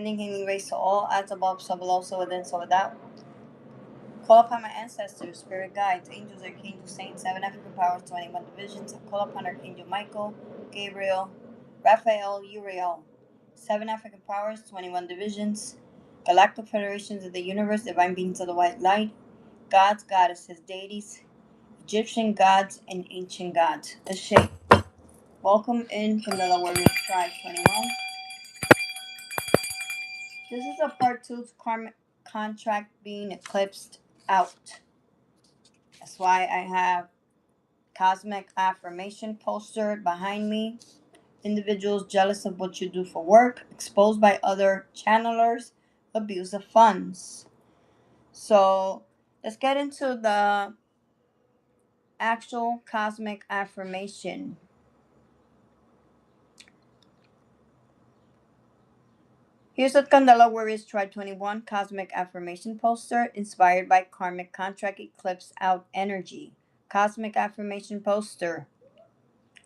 Sending healing rays to all, as above, so below, so within, so without. Call upon my ancestors, spirit guides, angels, archangels, saints, 7 African powers, 21 divisions. Call upon Archangel Michael, Gabriel, Raphael, Uriel. 7 African powers, 21 divisions. Galactic federations of the universe, divine beings of the white light, gods, goddesses, deities, Egyptian gods, and ancient gods. The shape. Welcome in Candela Warriors Tribe 21. This is a part 2 to karmic contract being eclipsed out. That's why I have cosmic affirmation poster behind me. Individuals jealous of what you do for work, exposed by other channelers, abuse of funds. So let's get into the actual cosmic affirmation. Here's the Candela Warriors Tribe 21 cosmic affirmation poster inspired by karmic contract eclipse out energy. Cosmic affirmation poster.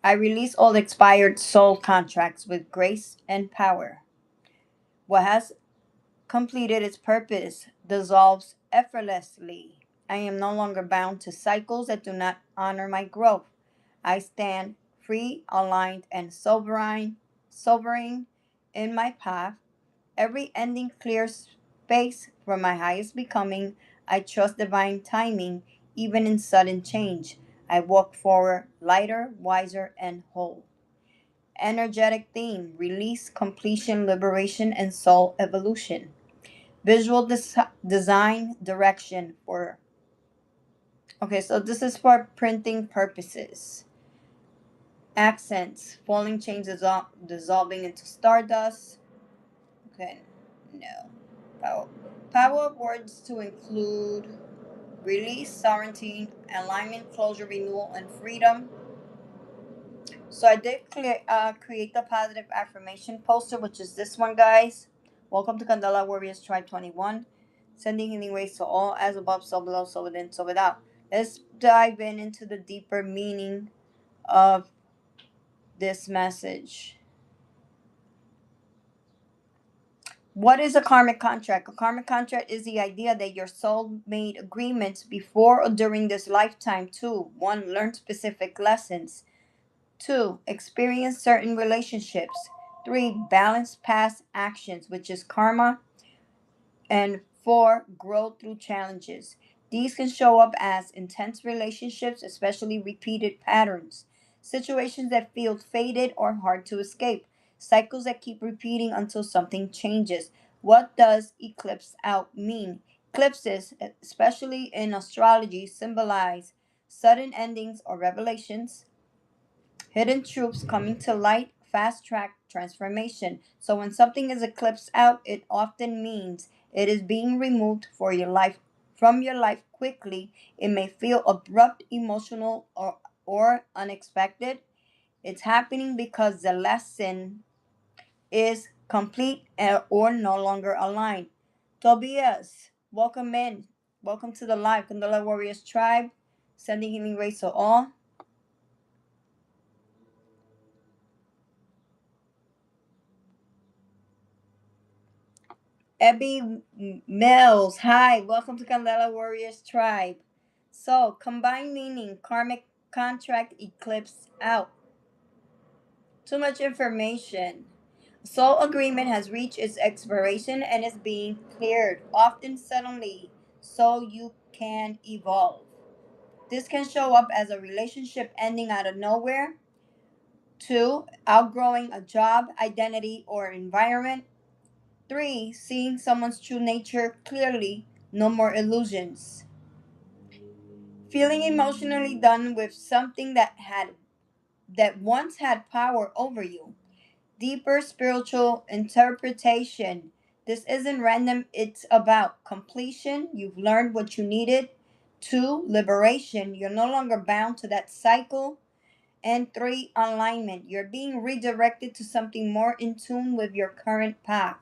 I release all expired soul contracts with grace and power. What has completed its purpose dissolves effortlessly. I am no longer bound to cycles that do not honor my growth. I stand free, aligned, and sovereign in my path. Every ending clears space for my highest becoming. I trust divine timing, even in sudden change. I walk forward lighter, wiser, and whole. Energetic theme: release, completion, liberation, and soul evolution. Visual design direction for. Okay, so this is for printing purposes. Accents: falling chains dissolving into stardust. Okay, no. Power of words to include release, sovereignty, alignment, closure, renewal, and freedom. So I did create the positive affirmation poster, which is this one, guys. Welcome to Candela Warriors Tribe 21. Sending healing waves to all, as above, so below, so within, so without. Let's dive into the deeper meaning of this message. What is a karmic contract? A karmic contract is the idea that your soul made agreements before or during this lifetime to 1. Learn specific lessons, 2. Experience certain relationships, 3. Balance past actions, which is karma, and 4. Grow through challenges. These can show up as intense relationships, especially repeated patterns, situations that feel faded or hard to escape, cycles that keep repeating until something changes. What does eclipse out mean? Eclipses, especially in astrology, symbolize sudden endings or revelations, hidden truths coming to light, fast track transformation. So when something is eclipsed out, it often means it is being removed for your life from your life quickly. It may feel abrupt, emotional, or unexpected. It's happening because the lesson is complete or no longer aligned. Tobias, welcome in. Welcome to the live Candela Warriors Tribe. Sending healing rays to all. Abby Mills, hi, welcome to Candela Warriors Tribe. So, combined meaning karmic contract eclipse out. Too much information. Soul agreement has reached its expiration and is being cleared, often suddenly, so you can evolve. This can show up as a relationship ending out of nowhere. 2. Outgrowing a job, identity, or environment. 3. Seeing someone's true nature clearly, no more illusions. Feeling emotionally done with something that once had power over you. Deeper spiritual interpretation. This isn't random, it's about completion. You've learned what you needed. 2. Liberation. You're no longer bound to that cycle. And 3. Alignment. You're being redirected to something more in tune with your current path.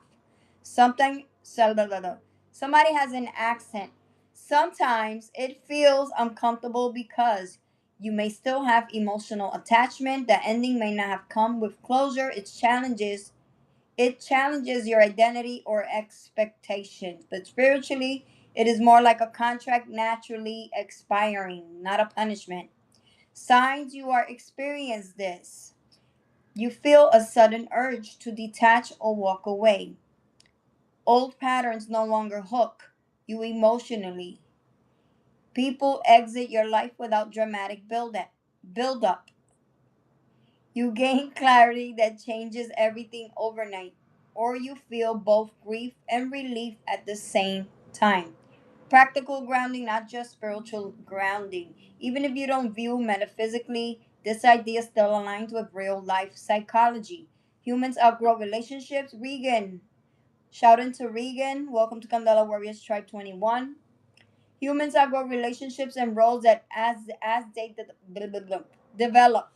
Something, somebody has an accent. Sometimes it feels uncomfortable because you may still have emotional attachment. The ending may not have come with closure. Its challenges It challenges your identity or expectations. But spiritually, it is more like a contract naturally expiring, not a punishment. Signs you are experience this. You feel a sudden urge to detach or walk away. Old patterns no longer hook you emotionally. People exit your life without dramatic build up. You gain clarity that changes everything overnight, or you feel both grief and relief at the same time. Practical grounding, not just spiritual grounding. Even if you don't view metaphysically, this idea still aligns with real life psychology. Humans outgrow relationships. Regan, shout into Regan. Welcome to Candela Warriors Tribe 21. Humans outgrow relationships and roles that as they develop.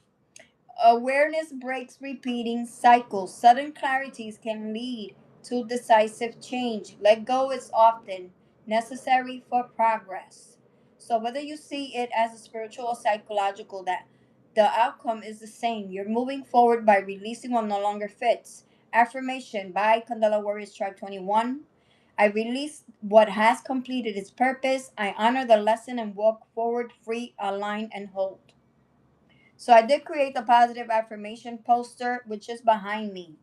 Awareness breaks repeating cycles. Sudden clarities can lead to decisive change. Let go is often necessary for progress. So whether you see it as a spiritual or psychological, that the outcome is the same. You're moving forward by releasing what no longer fits. Affirmation by Candela Warriors Tribe 21. I release what has completed its purpose. I honor the lesson and walk forward free, aligned, and whole. So I did create the positive affirmation poster, which is behind me.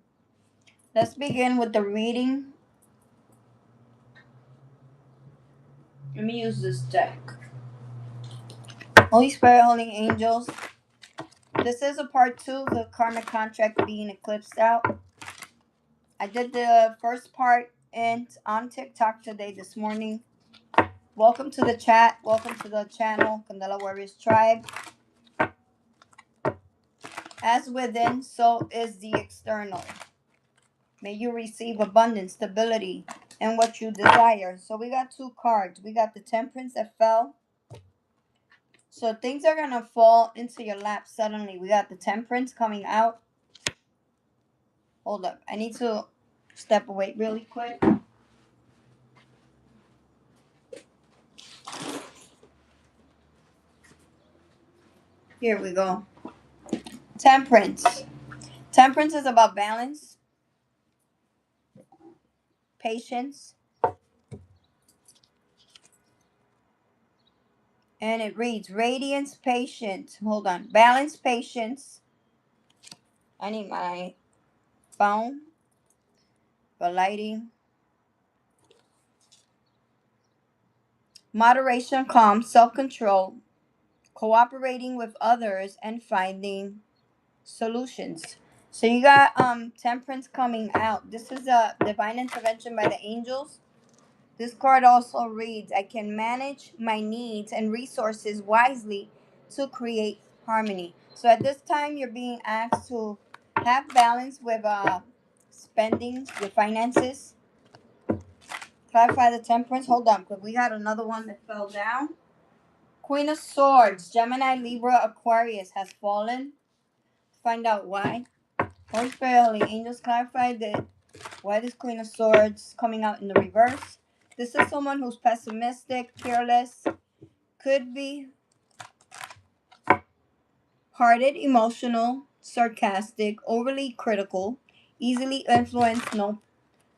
Let's begin with the reading. Let me use this deck. Holy Spirit, Holy Angels. This is a part 2, the karmic contract being eclipsed out. I did the first part on TikTok today, this morning. Welcome to the chat. Welcome to the channel, Candela Warriors Tribe. As within, so is the external. May you receive abundance, stability, and what you desire. So we got 2 cards. We got the Temperance that fell. So things are going to fall into your lap suddenly. We got the Temperance coming out. Hold up. I need to step away really quick. Here we go. Temperance. Temperance is about balance, patience, and it reads radiance, patience. Hold on. Balance, patience. I need my phone for lighting. Moderation, calm, self-control, cooperating with others, and finding solutions. So you got Temperance coming out. This is a divine intervention by the angels. This card also reads, I can manage my needs and resources wisely to create harmony. So at this time, you're being asked to have balance with spending, your finances. Clarify the Temperance. Hold on, because we got another one that fell down. Queen of Swords, Gemini, Libra, Aquarius has fallen. Find out why. Holy Spirit, Holy Angels, clarify that why this Queen of Swords coming out in the reverse. This is someone who's pessimistic, careless, could be hearted, emotional, sarcastic, overly critical, easily influenced, no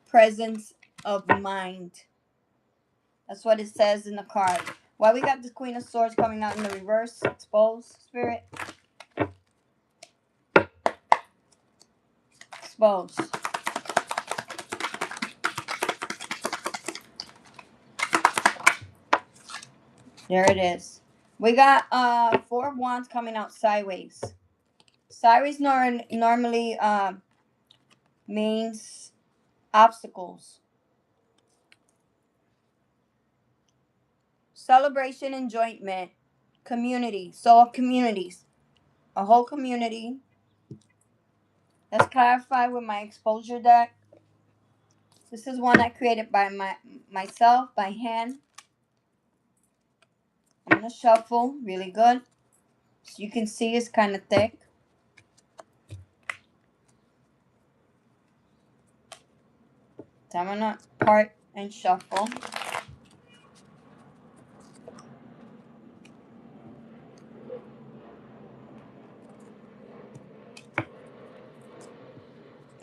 presence of mind. That's what it says in the card. Why we got the Queen of Swords coming out in the reverse? Expose, Spirit. Expose. There it is. We got 4 of Wands coming out sideways. Sideways normally means obstacles. Celebration, enjoyment, community. So communities. A whole community. Let's clarify with my exposure deck. This is one I created by myself by hand. I'm gonna shuffle really good. So you can see it's kind of thick. So I'm gonna part and shuffle.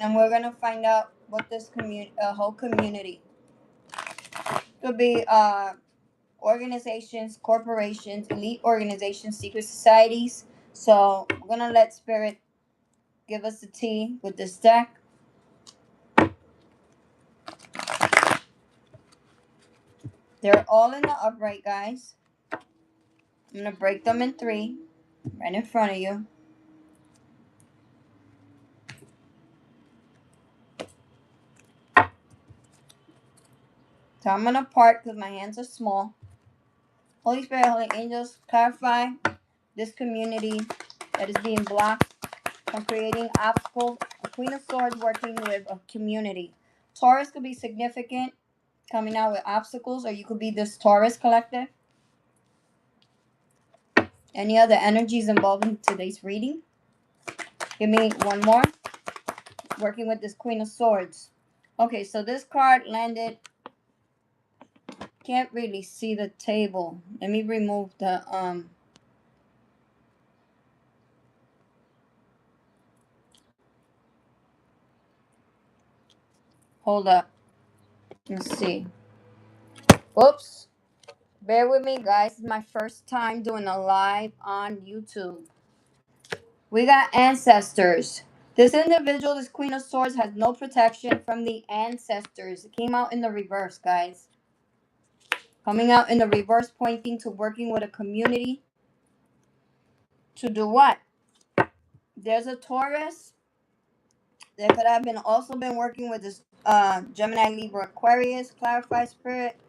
And we're gonna find out what this whole community could be. Organizations, corporations, elite organizations, secret societies. So I'm gonna let Spirit give us the tea with this deck. They're all in the upright, guys. I'm gonna break them in three, right in front of you. So I'm gonna part because my hands are small. Holy Spirit, Holy Angels, clarify this community that is being blocked from creating obstacles. A Queen of Swords working with a community. Taurus could be significant, coming out with obstacles, or you could be this Taurus collective. Any other energies involved in today's reading? Give me one more. Working with this Queen of Swords. Okay, so this card landed. Can't really see the table. Let me remove the hold up. Let's see. Whoops. Bear with me, guys. It's my first time doing a live on YouTube. We got ancestors. This individual, this Queen of Swords, has no protection from the ancestors. It came out in the reverse, guys. Coming out in the reverse, pointing to working with a community. To do what? There's a Taurus. They could have been also been working with this Gemini, Libra, Aquarius. Clarify, Spirit.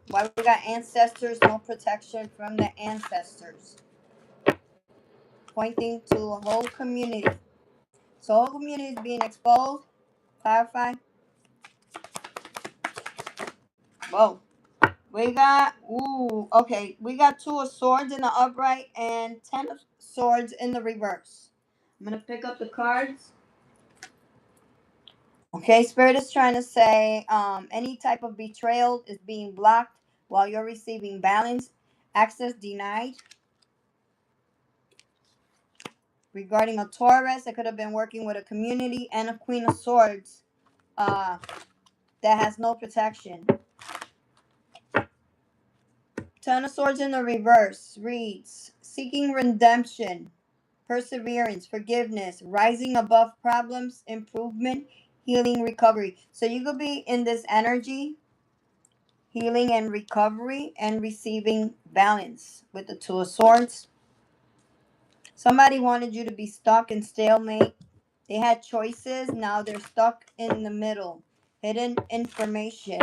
Why we got ancestors, no protection from the ancestors. Pointing to a whole community. So whole community is being exposed. Clarify. Whoa. We got, ooh, okay. We got 2 of Swords in the upright and 10 of Swords in the reverse. I'm going to pick up the cards. Okay, Spirit is trying to say any type of betrayal is being blocked while you're receiving balance. Access denied. Regarding a Taurus, it could have been working with a community and a Queen of Swords that has no protection. 10 of Swords in the reverse reads, seeking redemption, perseverance, forgiveness, rising above problems, improvement, healing, recovery. So you could be in this energy, healing and recovery, and receiving balance with the 2 of Swords. Somebody wanted you to be stuck in stalemate. They had choices. Now they're stuck in the middle. Hidden information.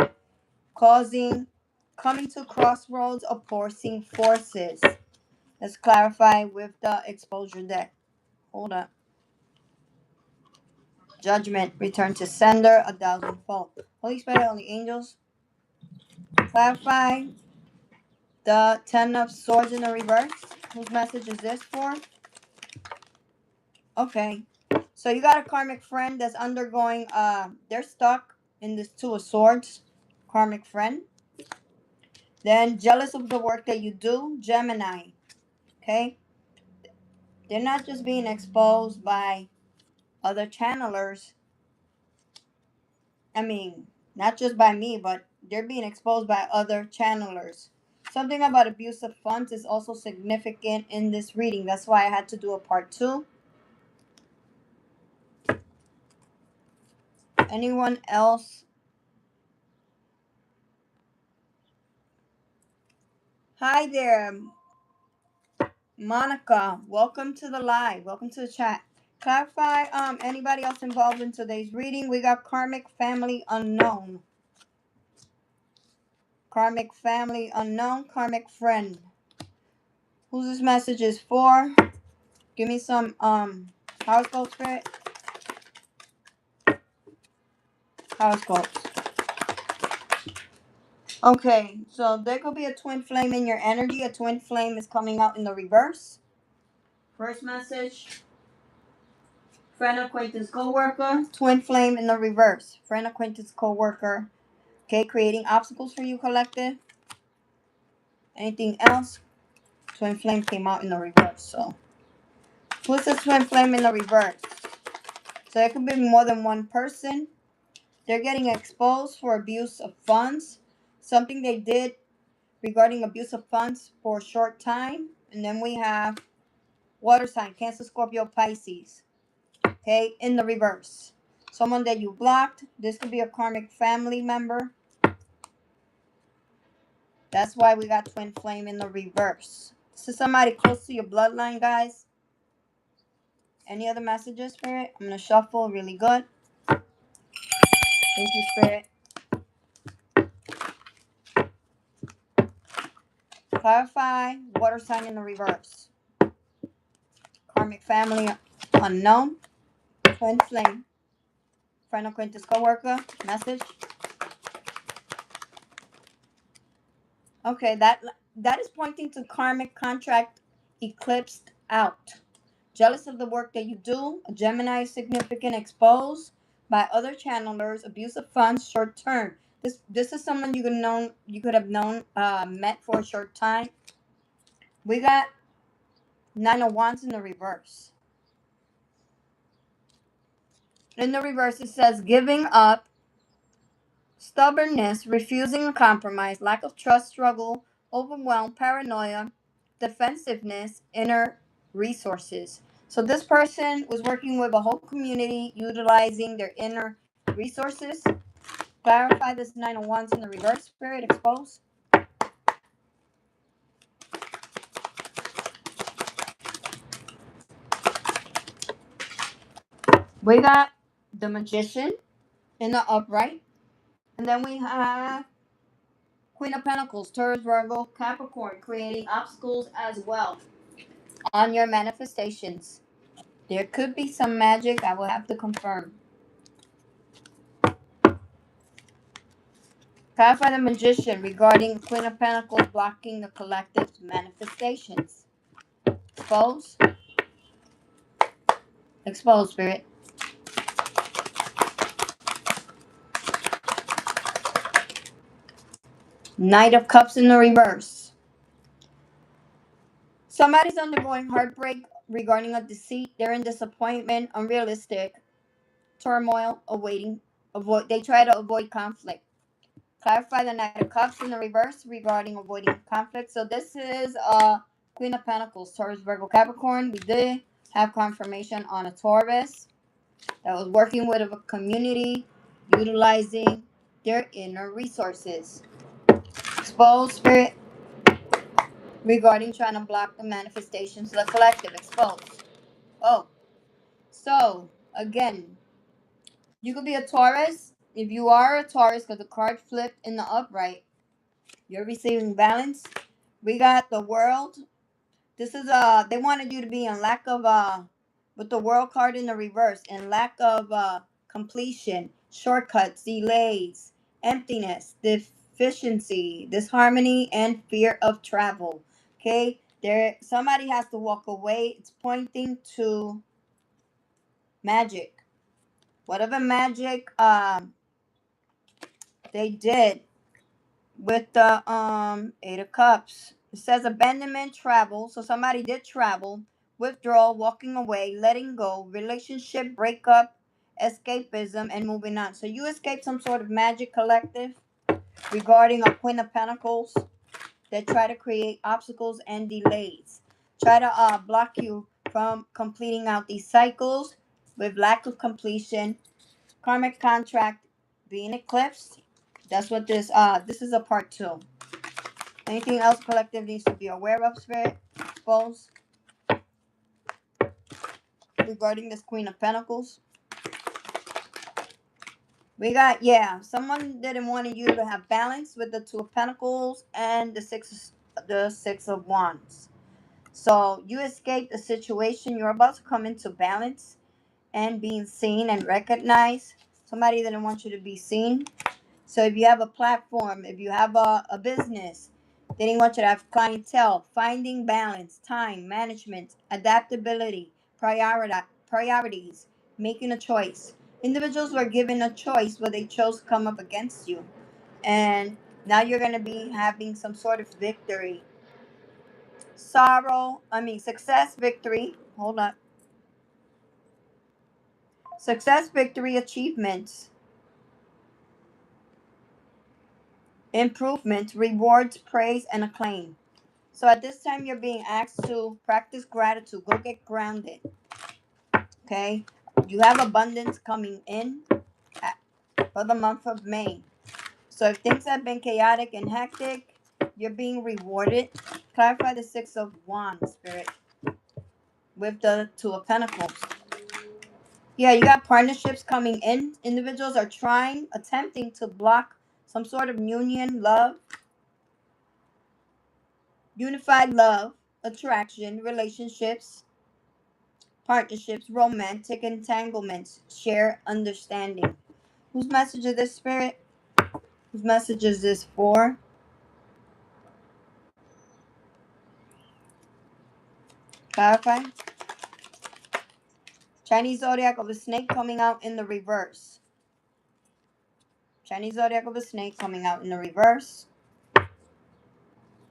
Coming to crossroads, opposing forces. Let's clarify with the exposure deck. Hold up. Judgment. Return to sender. 1,000-fold. Holy Spirit, Holy Angels. Clarify the 10 of Swords in the reverse. Whose message is this for? Okay. So you got a karmic friend that's undergoing, they're stuck in this 2 of Swords. Karmic friend. Then jealous of the work that you do. Gemini. Okay. They're not just being exposed by other channelers. I mean, not just by me, but they're being exposed by other channelers. Something about abuse of funds is also significant in this reading. That's why I had to do a part 2. Anyone else? Hi there, Monica. Welcome to the live. Welcome to the chat. Clarify anybody else involved in today's reading. We got karmic family unknown. Karmic family unknown. Karmic friend. Who's this message is for? Give me some horoscope, Spirit. Horoscopes. Okay, so there could be a twin flame in your energy. A twin flame is coming out in the reverse. First message. Friend, acquaintance, co-worker. Twin flame in the reverse. Friend, acquaintance, co-worker. Okay, creating obstacles for you, collective. Anything else? Twin flame came out in the reverse. So, who's the twin flame in the reverse? So it could be more than one person. They're getting exposed for abuse of funds, something they did regarding abuse of funds for a short time. And then we have water sign, Cancer, Scorpio, Pisces. Okay, in the reverse. Someone that you blocked. This could be a karmic family member. That's why we got twin flame in the reverse. This is somebody close to your bloodline, guys. Any other messages, Spirit? I'm going to shuffle really good. Thank you, Spirit. Clarify. Water sign in the reverse. Karmic family unknown. Twin flame. Friend, acquaintance, co-worker. Message. Okay, that is pointing to karmic contract eclipsed out. Jealous of the work that you do. A Gemini is significant, exposed by other channelers. Abuse of funds, short term. This is someone you could have known, met for a short time. We got Nine of Wands in the reverse. In the reverse, it says giving up, stubbornness, refusing a compromise, lack of trust, struggle, overwhelm, paranoia, defensiveness, inner resources. So this person was working with a whole community, utilizing their inner resources. Clarify this Nine of Wands in the reverse, Spirit, expose. We got the Magician in the upright. And then we have Queen of Pentacles, Taurus, Virgo, Capricorn, creating obstacles as well on your manifestations. There could be some magic. I will have to confirm. Clarify the Magician regarding Queen of Pentacles blocking the collective manifestations. Expose. Expose, Spirit. Knight of Cups in the reverse. Somebody's undergoing heartbreak regarding a deceit. They're in disappointment, unrealistic, turmoil, awaiting. They try to avoid conflict. Clarify the Knight of Cups in the reverse regarding avoiding conflict. So this is Queen of Pentacles, Taurus, Virgo, Capricorn. We did have confirmation on a Taurus that was working with a community, utilizing their inner resources. Exposed, Spirit, regarding trying to block the manifestations of the collective. Exposed. Oh, so again, you could be a Taurus. If you are a Taurus, because the card flipped in the upright, you're receiving balance. We got the World. This is they wanted you to be in lack of with the World card in the reverse, in lack of completion, shortcuts, delays, emptiness, deficiency, disharmony, and fear of travel. Okay, there somebody has to walk away. It's pointing to magic. Whatever magic they did with the Eight of Cups. It says abandonment, travel. So somebody did travel, withdrawal, walking away, letting go, relationship breakup, escapism, and moving on. So you escaped some sort of magic collective regarding a Queen of Pentacles that try to create obstacles and delays. Try to block you from completing out these cycles with lack of completion. Karmic contract being eclipsed. That's what this is a part 2. Anything else collective needs to be aware of, Spirit? Expose regarding this Queen of Pentacles. We got, someone didn't want you to have balance with the Two of Pentacles and the Six of Wands. So you escaped a situation. You're about to come into balance and being seen and recognized. Somebody didn't want you to be seen. So if you have a platform, if you have a business, they didn't want you to have clientele, finding balance, time, management, adaptability, priorities, making a choice. Individuals were given a choice, but they chose to come up against you. And now you're going to be having some sort of victory. Success, victory. Hold on. Success, victory, achievements. improvement, rewards, praise, and acclaim. So at this time, you're being asked to practice gratitude. Go get grounded. Okay? You have abundance coming in for the month of May. So if things have been chaotic and hectic, you're being rewarded. Clarify the Six of Wands, Spirit, with the Two of Pentacles. Yeah, you got partnerships coming in. Individuals are attempting to block some sort of union, love, unified love, attraction, relationships, partnerships, romantic entanglements, share understanding. Whose message is this, Spirit? Whose message is this for? Clarify. Chinese zodiac of a snake coming out in the reverse. Chinese zodiac of a snake coming out in the reverse.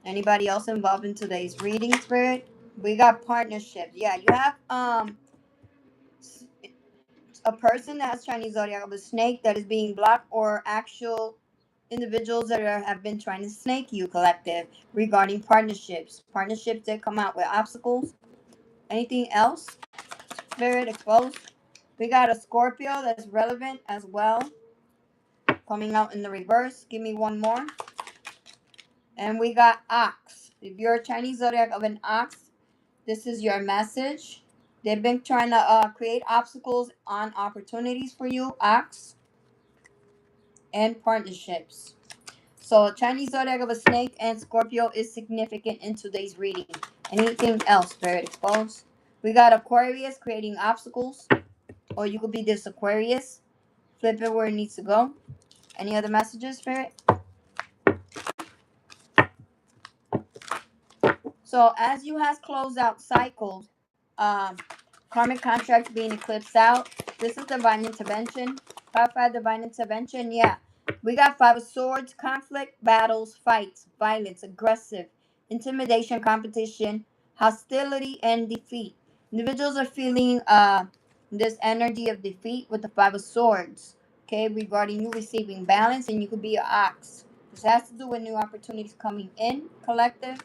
Anybody else involved in today's reading, Spirit? We got partnership. Yeah, you have a person that has Chinese zodiac of a snake that is being blocked, or actual individuals that have been trying to snake you, collective, regarding partnerships. Partnerships that come out with obstacles. Anything else? Spirit exposed. We got a Scorpio that's relevant as well, coming out in the reverse. Give me one more. And we got ox. If you're a Chinese zodiac of an ox, this is your message. They've been trying to create obstacles on opportunities for you, ox, and partnerships. So Chinese zodiac of a snake and Scorpio is significant in today's reading. Anything else, Spirit exposed? We got Aquarius creating obstacles, or you could be this Aquarius. Flip it where it needs to go. Any other messages, Spirit? So as you has closed out cycles, um, karmic contracts being eclipsed out. This is divine intervention. Clarify divine intervention. Yeah. We got Five of Swords, conflict, battles, fights, violence, aggressive, intimidation, competition, hostility, and defeat. Individuals are feeling this energy of defeat with the Five of Swords. Okay, regarding you receiving balance, and you could be an ox. This has to do with new opportunities coming in, collective.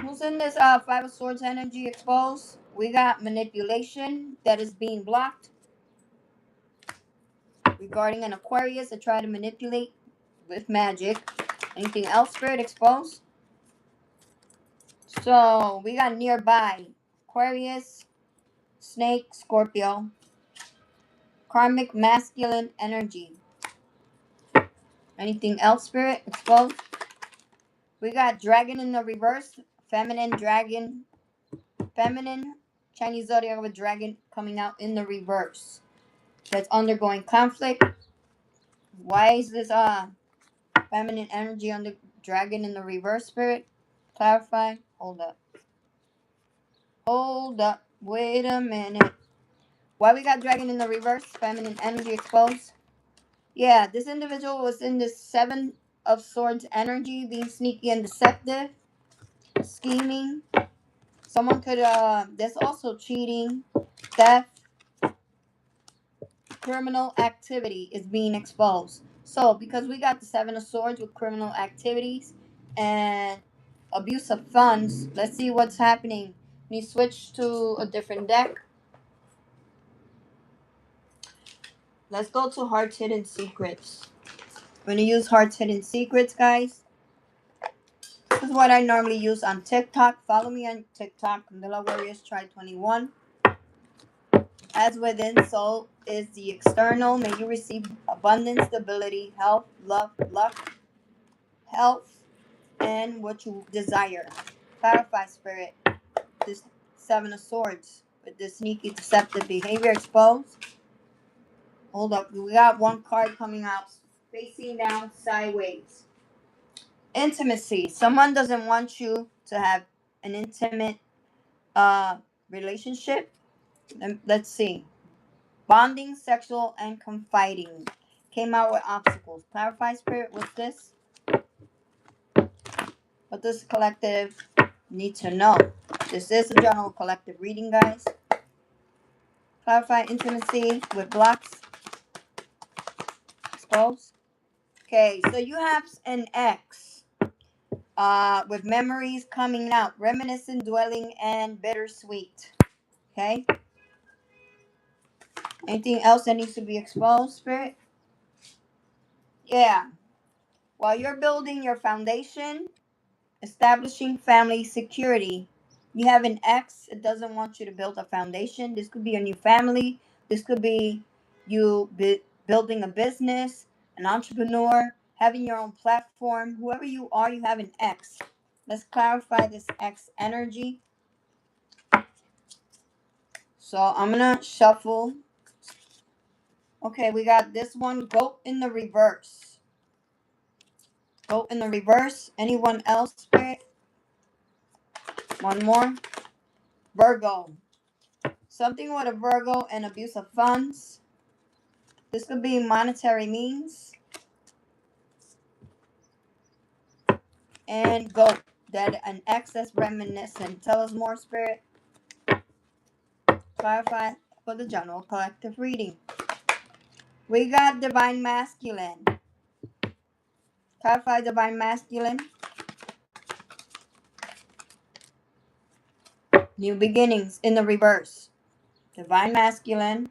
Who's in this Five of Swords energy exposed? We got manipulation that is being blocked regarding an Aquarius that try to manipulate with magic. Anything else, Spirit exposed? So we got nearby Aquarius, Snake, Scorpio, karmic masculine energy. Anything else, Spirit exposed? We got dragon in the reverse, feminine dragon, feminine Chinese zodiac of a dragon coming out in the reverse. That's undergoing conflict. Why is this feminine energy on the dragon in the reverse, Spirit? Clarify. Hold up. Hold up. Wait a minute. Why we got dragon in the reverse? Feminine energy exposed. Yeah, this individual was in the Seven of Swords energy, being sneaky and deceptive, scheming. Someone could there's also cheating, theft, criminal activity is being exposed. So, because we got the Seven of Swords with criminal activities and abuse of funds, let's see what's happening. We switch to a different deck. Let's go to Heart's Hidden Secrets. I'm going to use Heart's Hidden Secrets, guys. This is what I normally use on TikTok. Follow me on TikTok, Candela Warriors Tribe 21. As within, so is the external. May you receive abundance, stability, health, love, luck, health, and what you desire. Clarify, Spirit. This Seven of Swords with this sneaky, deceptive behavior exposed. Hold up. We got one card coming out facing down sideways. Intimacy. Someone doesn't want you to have an intimate relationship. Let's see. Bonding, sexual, and confiding. Came out with obstacles. Clarify, Spirit. What's this? What does the collective need to know? This is a general collective reading, guys. Clarify intimacy with blocks. expose. Okay, so you have an ex with memories coming out, reminiscent, dwelling, and bittersweet. Okay, anything else that needs to be exposed, Spirit? Yeah, while you're building your foundation, establishing family security, you have an ex that doesn't want you to build a foundation. This could be a new family. This could be you building a business, an entrepreneur, having your own platform. Whoever you are, you have an ex. Let's clarify this ex energy. So I'm going to shuffle. Okay, we got this one. Goat in the reverse. Goat in the reverse. Anyone else, Spirit? One more. Virgo. Something with a Virgo and abuse of funds. This could be monetary means. And goat. That an excess reminiscent. Tell us more, Spirit. Clarify for the general collective reading. We got divine masculine. Clarify divine masculine. New beginnings in the reverse. Divine masculine.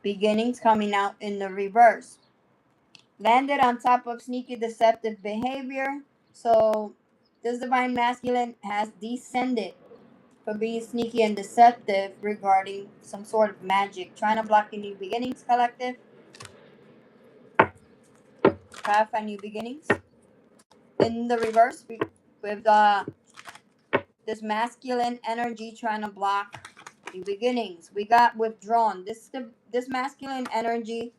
Beginnings coming out in the reverse. Landed on top of sneaky deceptive behavior. So this divine masculine has descended for being sneaky and deceptive regarding some sort of magic. Trying to block your new beginnings, collective. Clarify new beginnings. In the reverse, with this masculine energy trying to block new beginnings. We got withdrawn. This masculine energy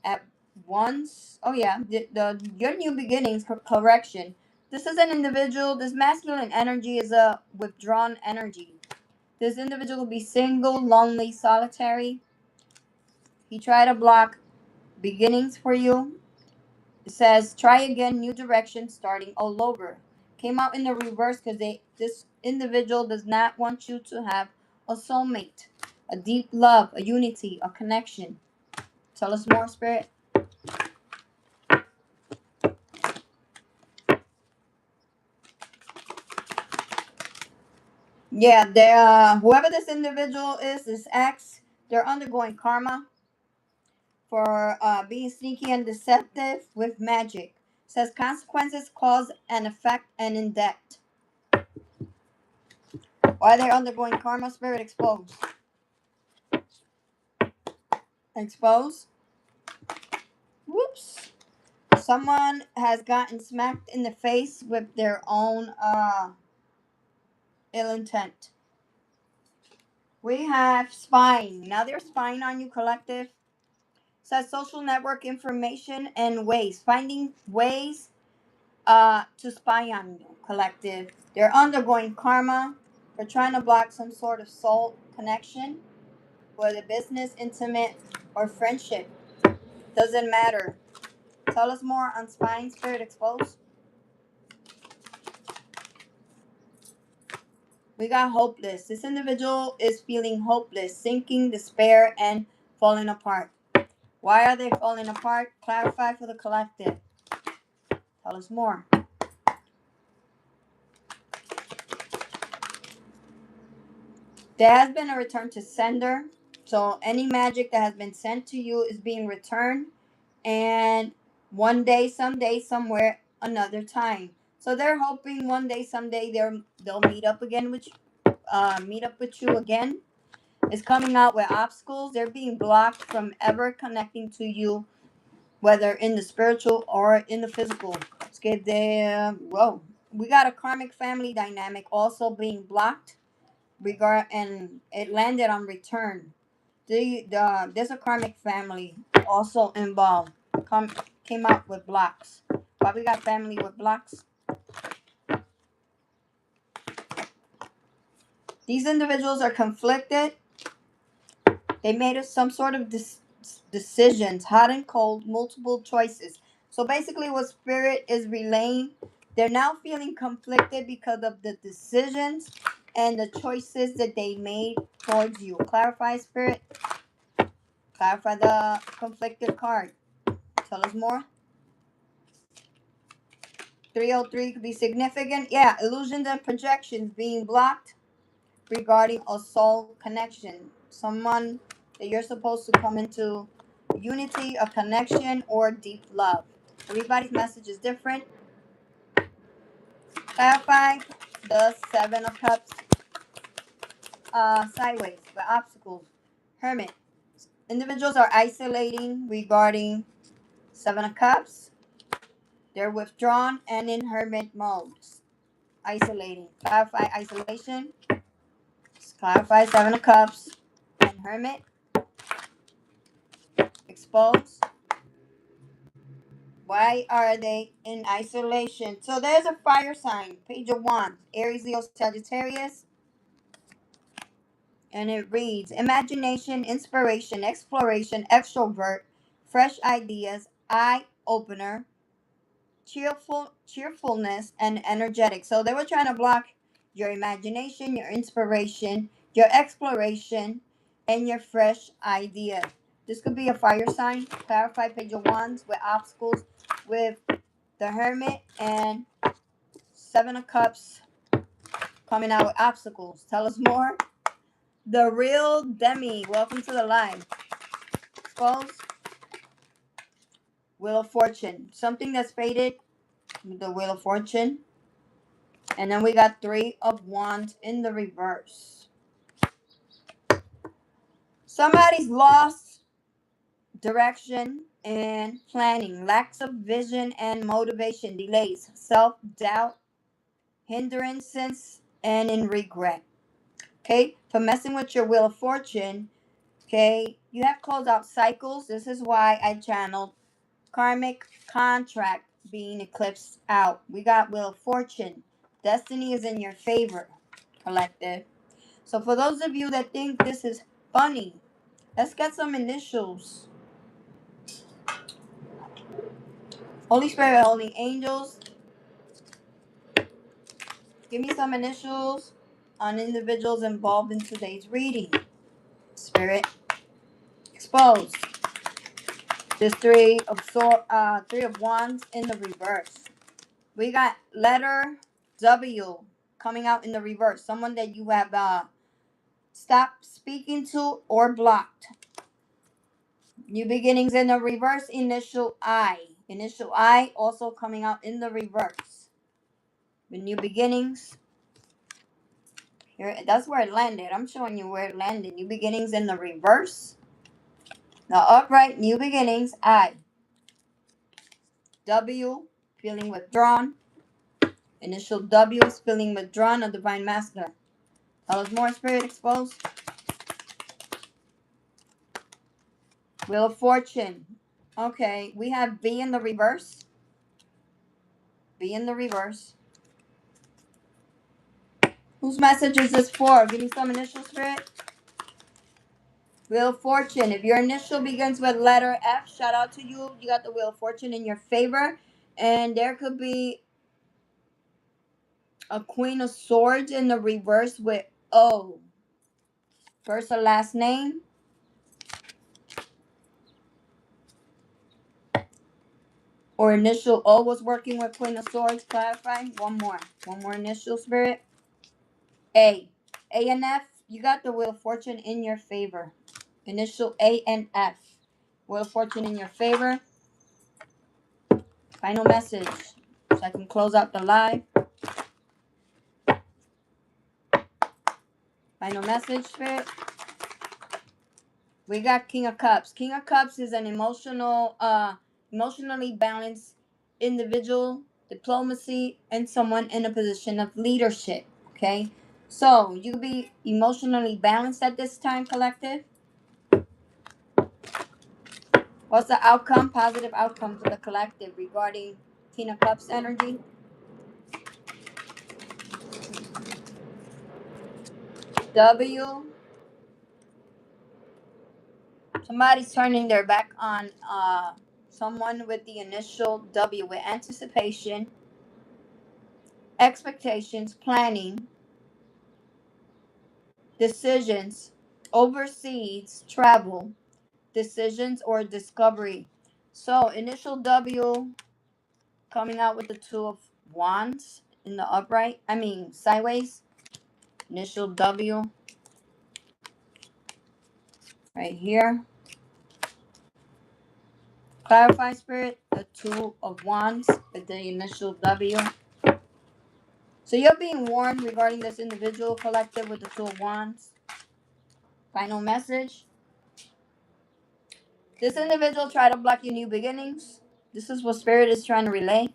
at once. Oh yeah, the your new beginnings correction. This is an individual. This masculine energy is a withdrawn energy. This individual will be single, lonely, solitary. He tried to block beginnings for you. It says try again, new direction, starting all over. Came out in the reverse because this individual does not want you to have a soulmate, a deep love, a unity, a connection. Tell us more, Spirit. Yeah, they whoever this individual is, this ex, they're undergoing karma for being sneaky and deceptive with magic. Says consequences, cause and effect, and in debt. Why they're undergoing karma, Spirit expose. Expose. Whoops. Someone has gotten smacked in the face with their own ill intent. We have spying. Now they're spying on you, collective. Says social network information and ways. Finding ways to spy on you, collective. They're undergoing karma. They're trying to block some sort of soul connection, whether business, intimate, or friendship. Doesn't matter. Tell us more on spying, Spirit exposed. We got hopeless. This individual is feeling hopeless, sinking, despair, and falling apart. Why are they falling apart? Clarify for the collective. Tell us more. There has been a return to sender. So any magic that has been sent to you is being returned. And one day, someday, somewhere, another time. So they're hoping one day, someday, they'll meet up again with meet up with you again. Is coming out with obstacles. They're being blocked from ever connecting to you, whether in the spiritual or in the physical. Let's get there. Whoa. We got a karmic family dynamic also being blocked and it landed on return. There's a karmic family also involved. Came out with blocks. Why we got family with blocks? These individuals are conflicted. They made some sort of decisions, hot and cold, multiple choices. So basically, what Spirit is relaying, they're now feeling conflicted because of the decisions and the choices that they made towards you. Clarify, Spirit. Clarify the conflicted card. Tell us more. 303 could be significant. Yeah, illusions and projections being blocked regarding a soul connection. Someone that you're supposed to come into unity, a connection, or deep love. Everybody's message is different. Clarify the Seven of Cups sideways, the obstacles. Hermit. Individuals are isolating regarding Seven of Cups. They're withdrawn and in hermit mode. Isolating. Clarify isolation. Clarify Seven of Cups and hermit. Expose. Why are they in isolation? So there's a fire sign. Page of Wands. Aries, Leo, Sagittarius. And it reads, imagination, inspiration, exploration, extrovert, fresh ideas, eye opener, cheerfulness, and energetic. So they were trying to block your imagination, your inspiration, your exploration, and your fresh ideas. This could be a fire sign. Clarify Page of Wands with obstacles, with the Hermit and Seven of Cups coming out with obstacles. Tell us more. The real Demi. Welcome to the live. Expose. Wheel of Fortune. Something that's faded. The Wheel of Fortune. And then we got Three of Wands in the reverse. Somebody's lost direction and planning. Lacks of vision and motivation. Delays. Self-doubt. Hindrances. And in regret. Okay? For messing with your Wheel of Fortune. Okay? You have closed out cycles. This is why I channeled karmic contract being eclipsed out. We got Wheel of Fortune. Destiny is in your favor, collective. So for those of you that think this is funny, let's get some initials. Holy Spirit, Holy Angels, give me some initials on individuals involved in today's reading. Spirit, expose. This Three of Wands in the reverse. We got letter W coming out in the reverse. Someone that you have stopped speaking to or blocked. New beginnings in the reverse. Initial I. Initial I also coming out in the reverse. The new beginnings. Here, that's where it landed. I'm showing you where it landed. New beginnings in the reverse. The upright. New beginnings. I. W. Feeling withdrawn. Initial W is feeling withdrawn. A divine masculine. Tell us more, Spirit. Exposed. Wheel of Fortune. Okay, we have B in the reverse. B in the reverse. Whose message is this for? Give me some initial, Spirit. Wheel of Fortune. If your initial begins with letter F, shout out to you. You got the Wheel of Fortune in your favor. And there could be a Queen of Swords in the reverse with O. First or last name. Or initial O was working with Queen of Swords. Clarify. One more. One more initial, Spirit. A. A and F. You got the Wheel of Fortune in your favor. Initial A and F. Wheel of Fortune in your favor. Final message. So I can close out the live. Final message, Spirit. We got King of Cups. King of Cups is an emotionally balanced individual, diplomacy, and someone in a position of leadership. Okay? So, you be emotionally balanced at this time, collective. What's the outcome, positive outcome for the collective regarding King of Cups energy? W. Somebody's turning their back on someone with the initial W with anticipation, expectations, planning, decisions, overseas travel, decisions, or discovery. So initial W coming out with the Two of Wands in the upright. I mean sideways. Initial W right here. Clarify, Spirit, the Two of Wands with the initial W. So you're being warned regarding this individual collective with the Two of Wands. Final message. This individual tried to block your new beginnings. This is what Spirit is trying to relay.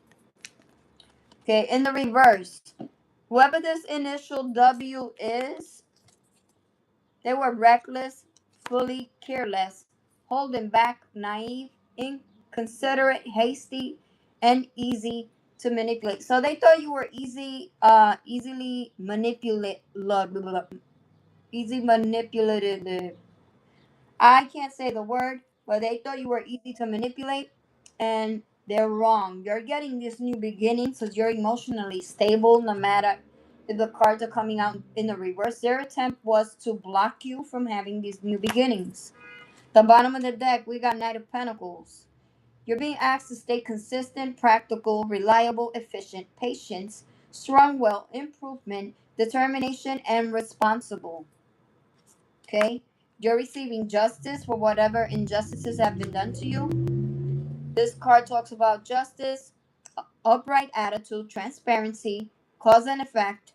Okay, in the reverse, whoever this initial W is, they were reckless, fully careless, holding back, naive, inconsiderate, hasty, and easy to manipulate. So they thought you were easily easy manipulated. I can't say the word, but they thought you were easy to manipulate, and they're wrong. You're getting this new beginning because you're emotionally stable, no matter if the cards are coming out in the reverse. Their attempt was to block you from having these new beginnings. The bottom of the deck, we got Knight of Pentacles. You're being asked to stay consistent, practical, reliable, efficient, patient, strong will, improvement, determination, and responsible. Okay? You're receiving justice for whatever injustices have been done to you. This card talks about justice, upright attitude, transparency, cause and effect,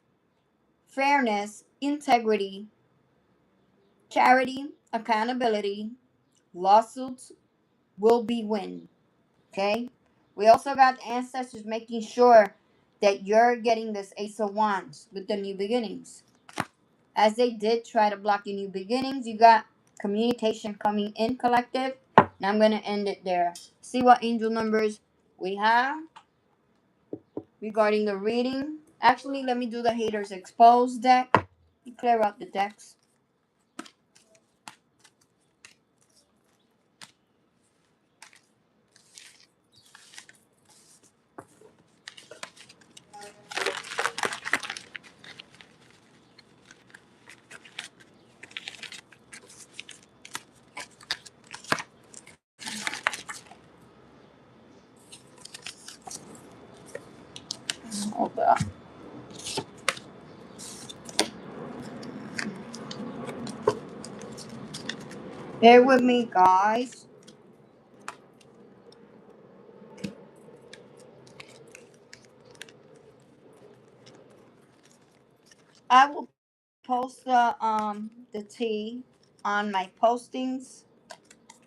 fairness, integrity, charity, accountability, lawsuits will be win. Okay? We also got the ancestors making sure that you're getting this Ace of Wands with the new beginnings. As they did try to block your new beginnings, you got communication coming in, collective. And I'm going to end it there. See what angel numbers we have regarding the reading. Actually, let me do the haters exposed deck. You clear out the decks. Hold up. Bear with me, guys. I will post the tea on my postings.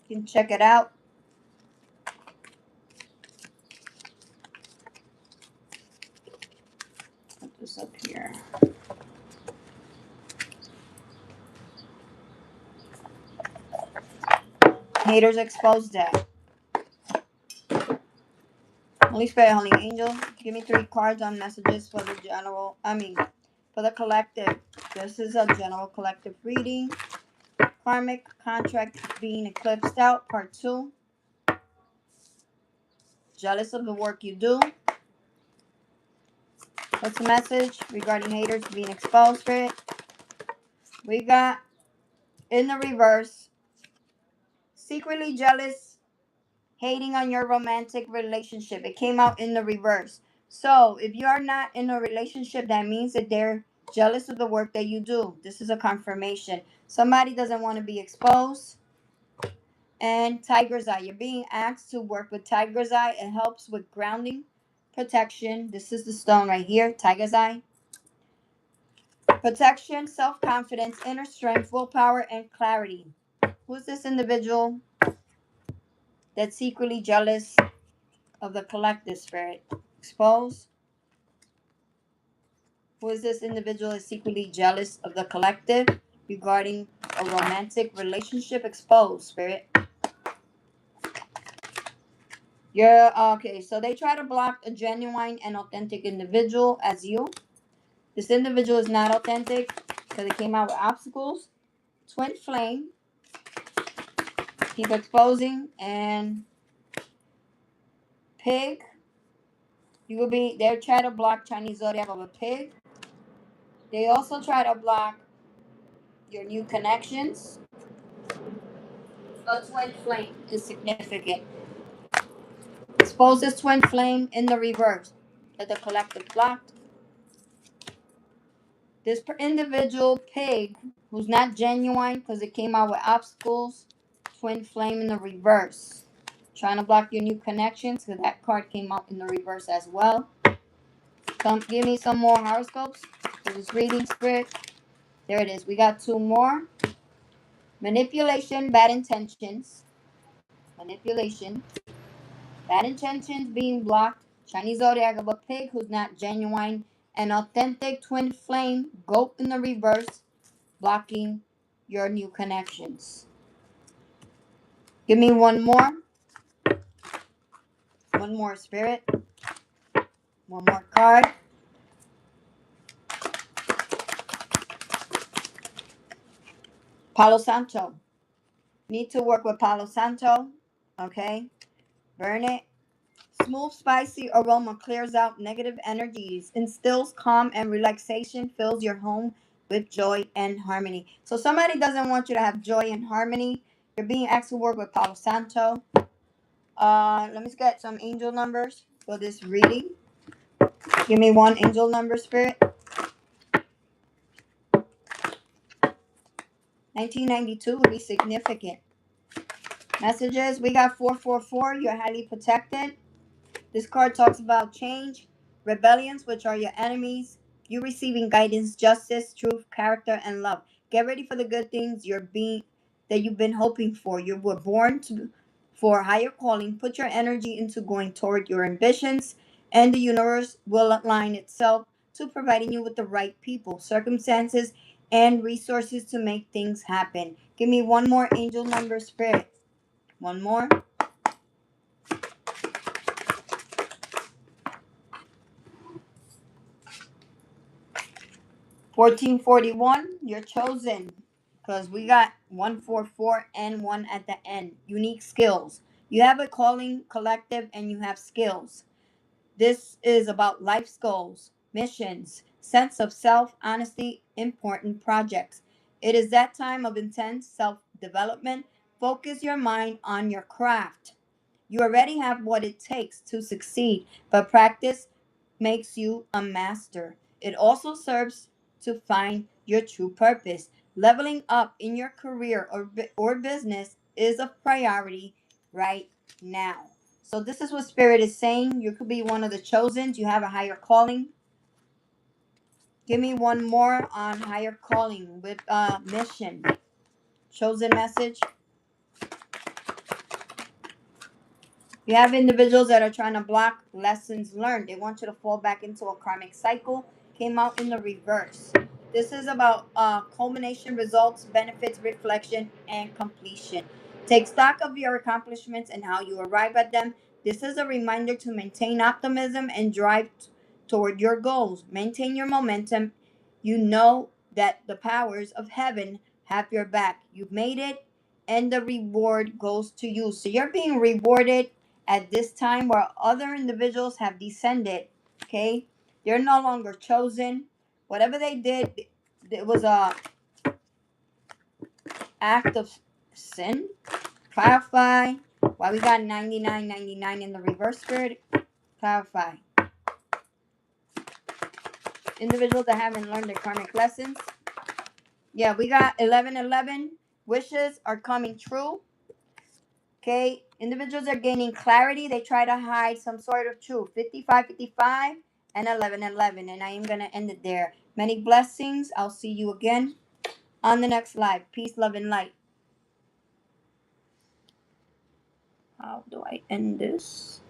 You can check it out. Put this up here. Haters exposed deck. Holy Spirit, Holy Angel, give me 3 cards on messages for the general, for the collective. This is a general collective reading. Karmic contract being eclipsed out, part 2. Jealous of the work you do. What's the message regarding haters being exposed, Spirit? We got, in the reverse, secretly jealous, hating on your romantic relationship. It came out in the reverse. So if you are not in a relationship, that means that they're jealous of the work that you do. This is a confirmation. Somebody doesn't want to be exposed. And Tiger's Eye. You're being asked to work with Tiger's Eye. It helps with grounding, protection. This is the stone right here, Tiger's Eye. Protection, self-confidence, inner strength, willpower, and clarity. Who's this individual that's secretly jealous of the collective, Spirit? Expose. Who is this individual is secretly jealous of the collective regarding a romantic relationship? Exposed, Spirit. You're okay. So they try to block a genuine and authentic individual as you. This individual is not authentic because it came out with obstacles. Twin flame. Keep exposing. And pig. You will be. They try to block Chinese zodiac of a pig. They also try to block your new connections. A twin flame is significant. Expose this twin flame in the reverse. Let the collective blocked. This individual pig who's not genuine because it came out with obstacles. Twin flame in the reverse. Trying to block your new connections because that card came out in the reverse as well. Come, give me some more horoscopes for this reading, Spirit. There it is. We got two more. Manipulation, bad intentions. Manipulation, bad intentions being blocked. Chinese zodiac of a pig who's not genuine. An authentic twin flame, goat in the reverse, blocking your new connections. Give me one more. One more, Spirit. One more card. Palo Santo. Need to work with Palo Santo. Okay. Burn it. Smooth, spicy aroma clears out negative energies, instills calm and relaxation, fills your home with joy and harmony. So somebody doesn't want you to have joy and harmony. You're being asked to work with Palo Santo. Let me get some angel numbers for this reading. Give me one angel number, Spirit. 1992 would be significant. Messages, we got 444. You're highly protected. This card talks about change, rebellions, which are your enemies, you receiving guidance, justice, truth, character, and love. Get ready for the good things that you've been hoping for. You were born for a higher calling. Put your energy into going toward your ambitions, and the universe will align itself to providing you with the right people, circumstances, and resources to make things happen. Give me one more angel number, Spirit. One more. 1441, you're chosen. Because we got 144 and 1 at the end. Unique skills. You have a calling collective and you have skills. This is about life goals, missions, sense of self, honesty, important projects. It is that time of intense self development. Focus your mind on your craft. You already have what it takes to succeed, but practice makes you a master. It also serves to find your true purpose. Leveling up in your career or business is a priority right now. So this is what Spirit is saying. You could be one of the chosen. You have a higher calling. Give me one more on higher calling with mission. Chosen message. You have individuals that are trying to block lessons learned. They want you to fall back into a karmic cycle. Came out in the reverse. This is about culmination, results, benefits, reflection, and completion. Take stock of your accomplishments and how you arrive at them. This is a reminder to maintain optimism and drive toward your goals. Maintain your momentum. You know that the powers of heaven have your back. You've made it, and the reward goes to you. So you're being rewarded at this time where other individuals have descended. Okay, they're no longer chosen. Whatever they did, it was a act of sin. Clarify why we got 99.99 in the reverse, Spirit. Clarify. Individuals that haven't learned their karmic lessons. Yeah, we got 1111. Wishes are coming true. Okay, individuals are gaining clarity. They try to hide some sort of truth. 5555 and 1111. And I am going to end it there. Many blessings. I'll see you again on the next live. Peace, love, and light. How do I end this?